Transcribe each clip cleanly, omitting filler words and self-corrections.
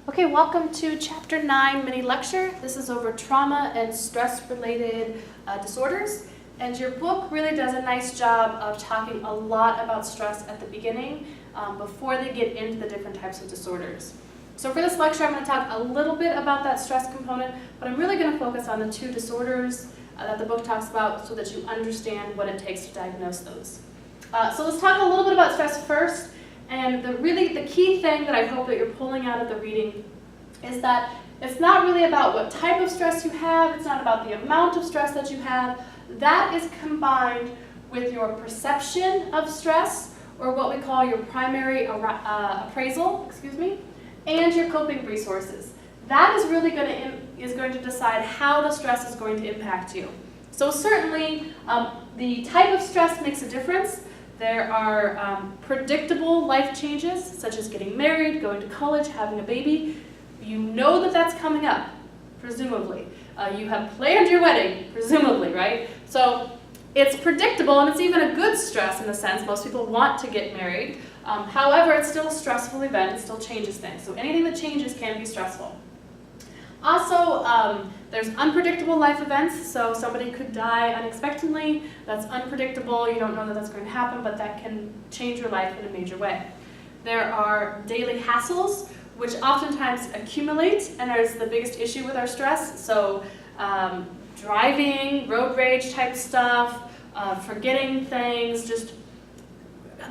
Okay, welcome to Chapter 9 mini lecture. This is over trauma and stress-related disorders. And your book really does a nice job of talking a lot about stress at the beginning before they get into the different types of disorders. So for this lecture, I'm going to talk a little bit about that stress component, but I'm really going to focus on the two disorders that the book talks about so that you understand what it takes to diagnose those. So let's talk a little bit about stress first. And the key thing that I hope that you're pulling out of the reading is that it's not really about what type of stress you have, it's not about the amount of stress that you have. That is combined with your perception of stress, or what we call your primary appraisal, and your coping resources. That is really going to decide how the stress is going to impact you. So certainly, the type of stress makes a difference. There are predictable life changes, such as getting married, going to college, having a baby. You know that that's coming up, presumably. You have planned your wedding, presumably, right? So it's predictable, and it's even a good stress in a sense. Most people want to get married. However, it's still a stressful event. It still changes things. So anything that changes can be stressful. Also, there's unpredictable life events, so somebody could die unexpectedly. That's unpredictable. You don't know that that's going to happen, but that can change your life in a major way. There are daily hassles, which oftentimes accumulate, and there's the biggest issue with our stress. So driving, road rage type stuff, forgetting things, just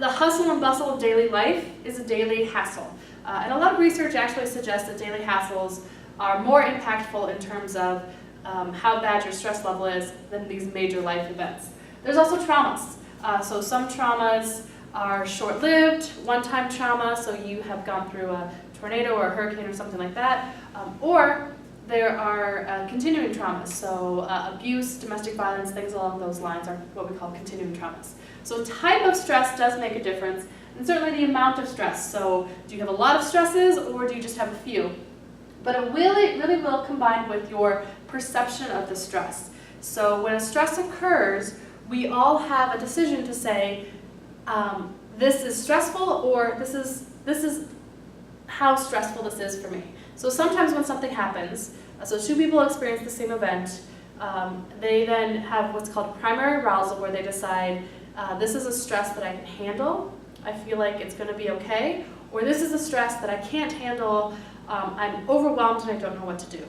the hustle and bustle of daily life is a daily hassle. And a lot of research actually suggests that daily hassles are more impactful in terms of how bad your stress level is than these major life events. There's also traumas. So some traumas are short-lived, one-time trauma, so you have gone through a tornado or a hurricane or something like that. Or there are continuing traumas, so abuse, domestic violence, things along those lines are what we call continuing traumas. So type of stress does make a difference, and certainly the amount of stress. So do you have a lot of stresses, or do you just have a few? But it really will combine with your perception of the stress. So when a stress occurs, we all have a decision to say, this is stressful, or this is how stressful this is for me. So sometimes when something happens, so two people experience the same event, they then have what's called primary arousal, where they decide, this is a stress that I can handle, I feel like it's going to be okay, or this is a stress that I can't handle, I'm overwhelmed and I don't know what to do.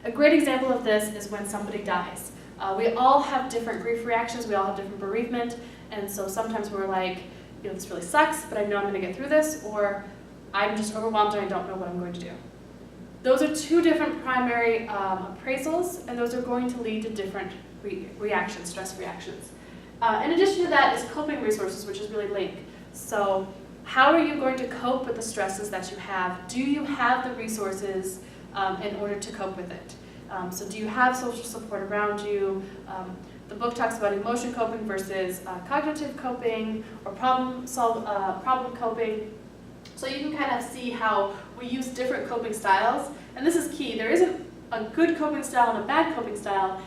A great example of this is when somebody dies. We all have different grief reactions, we all have different bereavement, and so sometimes we're like, this really sucks, but I know I'm going to get through this, or I'm just overwhelmed and I don't know what I'm going to do. Those are two different primary appraisals, and those are going to lead to different reactions, stress reactions. In addition to that is coping resources, which is really linked. So how are you going to cope with the stresses that you have? Do you have the resources in order to cope with it? So do you have social support around you? The book talks about emotion coping versus cognitive coping, or problem coping. So you can kind of see how we use different coping styles. And this is key. There isn't a good coping style and a bad coping style.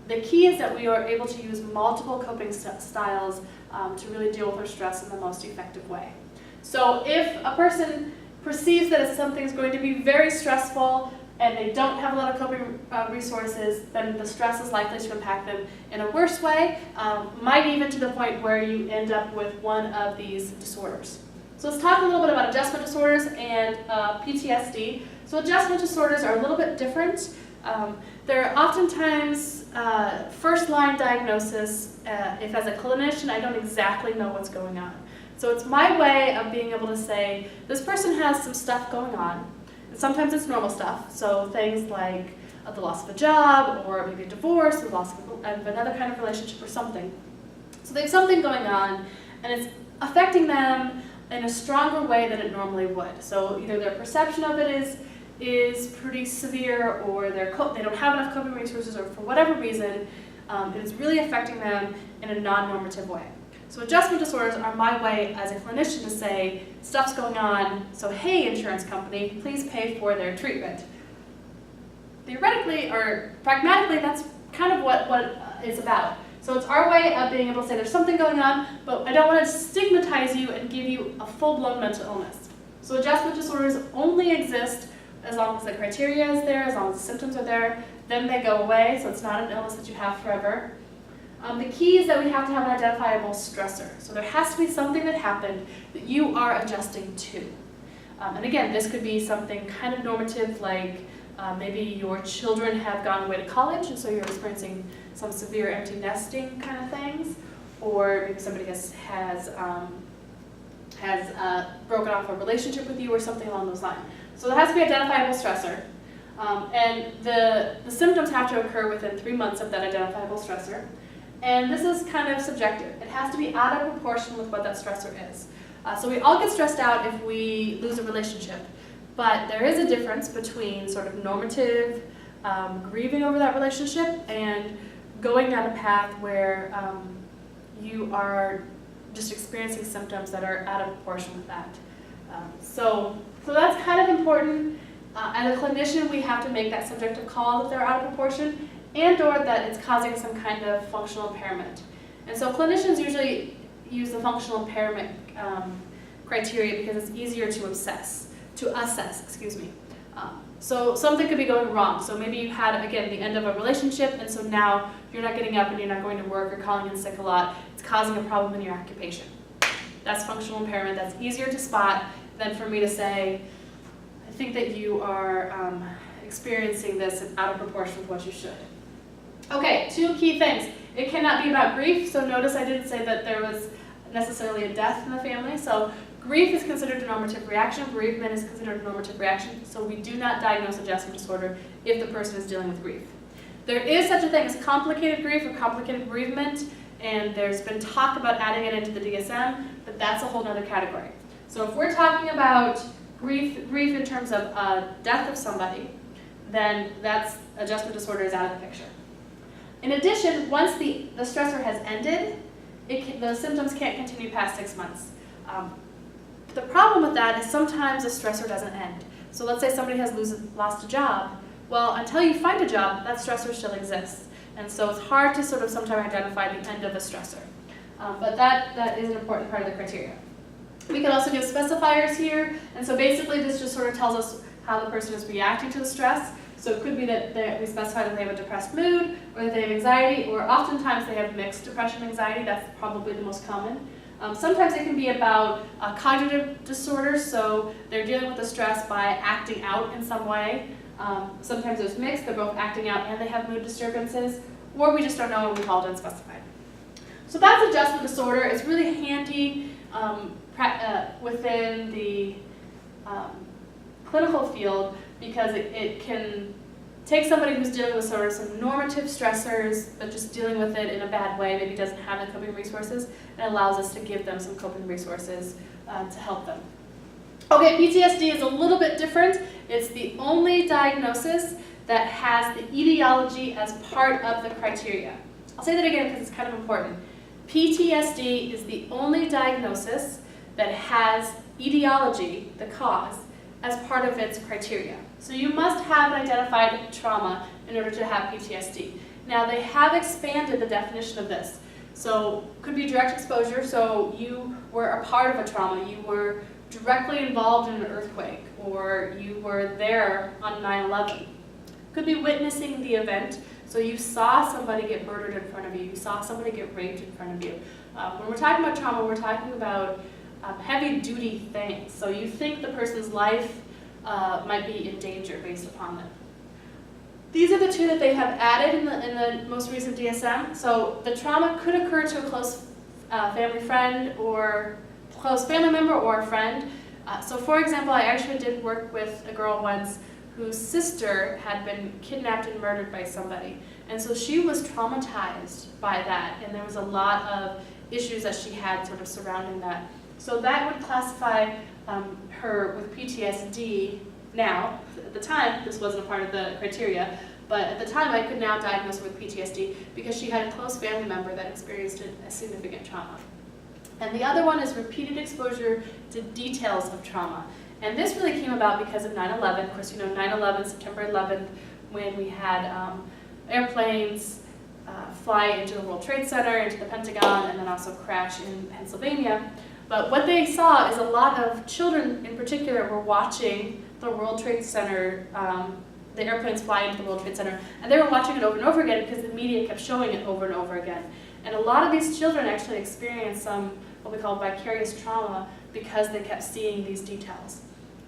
The key is that we are able to use multiple coping styles to really deal with our stress in the most effective way. So if a person perceives that something's going to be very stressful and they don't have a lot of coping resources, then the stress is likely to impact them in a worse way, might even to the point where you end up with one of these disorders. So let's talk a little bit about adjustment disorders and PTSD. So adjustment disorders are a little bit different. They're oftentimes first-line diagnosis. If as a clinician I don't exactly know what's going on. So it's my way of being able to say, this person has some stuff going on. And sometimes it's normal stuff, so things like the loss of a job, or maybe a divorce, the loss of another kind of relationship or something. So they have something going on, and it's affecting them in a stronger way than it normally would. So either their perception of it is pretty severe, or they don't have enough coping resources, or for whatever reason, it is really affecting them in a non-normative way. So adjustment disorders are my way as a clinician to say, stuff's going on, so hey, insurance company, please pay for their treatment. Theoretically or pragmatically, that's kind of what it's about. So it's our way of being able to say there's something going on, but I don't want to stigmatize you and give you a full-blown mental illness. So adjustment disorders only exist as long as the criteria is there, as long as the symptoms are there, then they go away, so it's not an illness that you have forever. The key is that we have to have an identifiable stressor. So there has to be something that happened that you are adjusting to. And again, this could be something kind of normative, like maybe your children have gone away to college, and so you're experiencing some severe empty nesting kind of things, or maybe somebody has broken off a relationship with you or something along those lines. So there has to be identifiable stressor. And the symptoms have to occur within 3 months of that identifiable stressor. And this is kind of subjective. It has to be out of proportion with what that stressor is. So we all get stressed out if we lose a relationship. But there is a difference between sort of normative grieving over that relationship and going down a path where you are just experiencing symptoms that are out of proportion with that. So that's kind of important. As a clinician, we have to make that subjective call that they're out of proportion and or that it's causing some kind of functional impairment. And so clinicians usually use the functional impairment criteria because it's easier to assess. So something could be going wrong. So maybe you had, again, the end of a relationship, and so now you're not getting up and you're not going to work or calling in sick a lot. It's causing a problem in your occupation. That's functional impairment. That's easier to spot than for me to say, I think that you are experiencing this out of proportion with what you should. Okay, 2 key things. It cannot be about grief. So notice I didn't say that there was necessarily a death in the family. So grief is considered a normative reaction. Bereavement is considered a normative reaction. So we do not diagnose adjustment disorder if the person is dealing with grief. There is such a thing as complicated grief or complicated bereavement, and there's been talk about adding it into the DSM, but that's a whole other category. So if we're talking about grief in terms of death of somebody, then that's adjustment disorder is out of the picture. In addition, once the stressor has ended, the symptoms can't continue past 6 months. The problem with that is sometimes the stressor doesn't end. So let's say somebody has lost a job. Well, until you find a job, that stressor still exists. And so it's hard to sort of sometimes identify the end of a stressor. But that is an important part of the criteria. We can also give specifiers here. And so basically this just sort of tells us how the person is reacting to the stress. So it could be that we specify that they have a depressed mood, or that they have anxiety, or oftentimes they have mixed depression and anxiety. That's probably the most common. Sometimes it can be about cognitive disorders, so they're dealing with the stress by acting out in some way. Sometimes it's mixed, they're both acting out and they have mood disturbances, or we just don't know and we call it unspecified. So that's adjustment disorder. It's really handy within the clinical field because it can take somebody who's dealing with sort of some normative stressors, but just dealing with it in a bad way, maybe doesn't have the coping resources, and allows us to give them some coping resources to help them. Okay, PTSD is a little bit different. It's the only diagnosis that has the etiology as part of the criteria. I'll say that again because it's kind of important. PTSD is the only diagnosis that has etiology, the cause, as part of its criteria. So you must have an identified trauma in order to have PTSD. Now they have expanded the definition of this. So could be direct exposure, so you were a part of a trauma, you were directly involved in an earthquake, or you were there on 9/11. Could be witnessing the event, so you saw somebody get murdered in front of you, you saw somebody get raped in front of you. When we're talking about trauma, we're talking about heavy-duty things. So you think the person's life might be in danger based upon them. These are the 2 that they have added in the most recent DSM. So the trauma could occur to a close family friend or close family member or a friend. So for example, I actually did work with a girl once whose sister had been kidnapped and murdered by somebody. And so she was traumatized by that, and there was a lot of issues that she had sort of surrounding that. So that would classify her with PTSD now. At the time, this wasn't a part of the criteria, but at the time I could now diagnose her with PTSD because she had a close family member that experienced a significant trauma. And the other one is repeated exposure to details of trauma. And this really came about because of 9/11. Of course, you know, 9/11, September 11th, when we had airplanes fly into the World Trade Center, into the Pentagon, and then also crash in Pennsylvania. But what they saw is a lot of children in particular were watching the World Trade Center, the airplanes flying into the World Trade Center, and they were watching it over and over again because the media kept showing it over and over again. And a lot of these children actually experienced some, what we call vicarious trauma, because they kept seeing these details.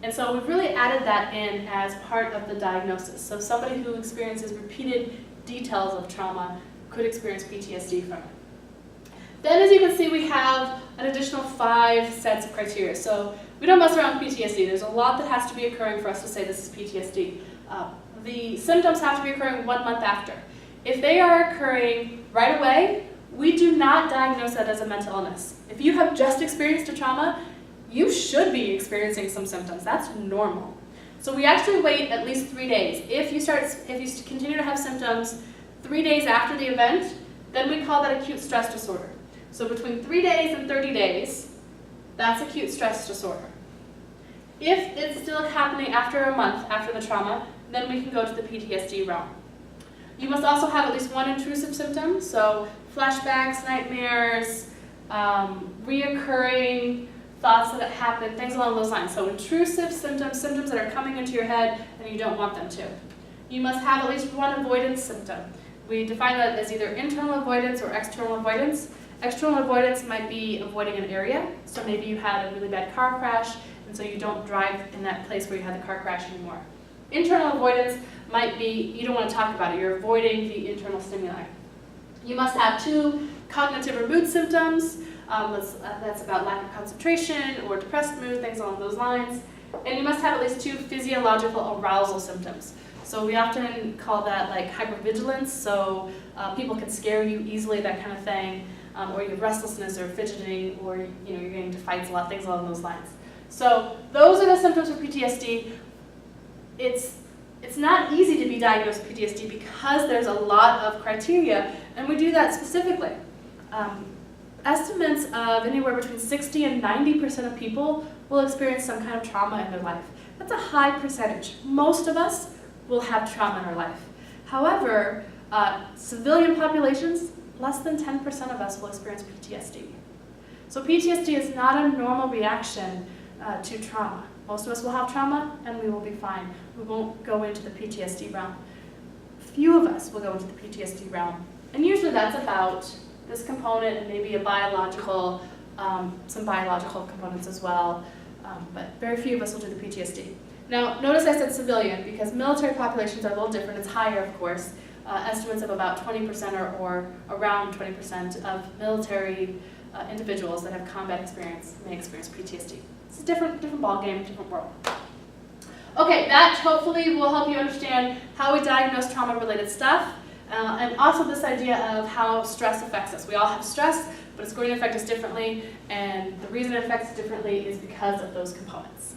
And so we've really added that in as part of the diagnosis. So somebody who experiences repeated details of trauma could experience PTSD from it. Then, as you can see, we have an additional 5 sets of criteria. So we don't mess around with PTSD. There's a lot that has to be occurring for us to say this is PTSD. The symptoms have to be occurring 1 month after. If they are occurring right away, we do not diagnose that as a mental illness. If you have just experienced a trauma, you should be experiencing some symptoms. That's normal. So we actually wait at least 3 days. If you continue to have symptoms 3 days after the event, then we call that acute stress disorder. So between 3 days and 30 days, that's acute stress disorder. If it's still happening after a month after the trauma, then we can go to the PTSD realm. You must also have at least 1 intrusive symptom, so flashbacks, nightmares, reoccurring thoughts that happen, things along those lines. So intrusive symptoms, symptoms that are coming into your head and you don't want them to. You must have at least 1 avoidance symptom. We define that as either internal avoidance or external avoidance. External avoidance might be avoiding an area, so maybe you had a really bad car crash, and so you don't drive in that place where you had the car crash anymore. Internal avoidance might be you don't want to talk about it, you're avoiding the internal stimuli. You must have 2 cognitive or mood symptoms. That's about lack of concentration or depressed mood, things along those lines. And you must have at least 2 physiological arousal symptoms. So we often call that like hypervigilance, so people can scare you easily, that kind of thing, or you have restlessness or fidgeting, or you're getting into fights a lot, things along those lines. So those are the symptoms for PTSD. It's not easy to be diagnosed with PTSD because there's a lot of criteria, and we do that specifically. Estimates of anywhere between 60 and 90% of people will experience some kind of trauma in their life. That's a high percentage. Most of us will have trauma in our life. However, civilian populations, less than 10% of us will experience PTSD. So PTSD is not a normal reaction to trauma. Most of us will have trauma and we will be fine. We won't go into the PTSD realm. Few of us will go into the PTSD realm. And usually that's about this component and maybe a biological, some biological components as well. But very few of us will do the PTSD. Now, notice I said civilian because military populations are a little different. It's higher, of course. Estimates of about 20% or around 20% of military individuals that have combat experience may experience PTSD. It's a different ballgame, different world. Okay, that hopefully will help you understand how we diagnose trauma-related stuff, and also this idea of how stress affects us. We all have stress, but it's going to affect us differently, and the reason it affects us differently is because of those components.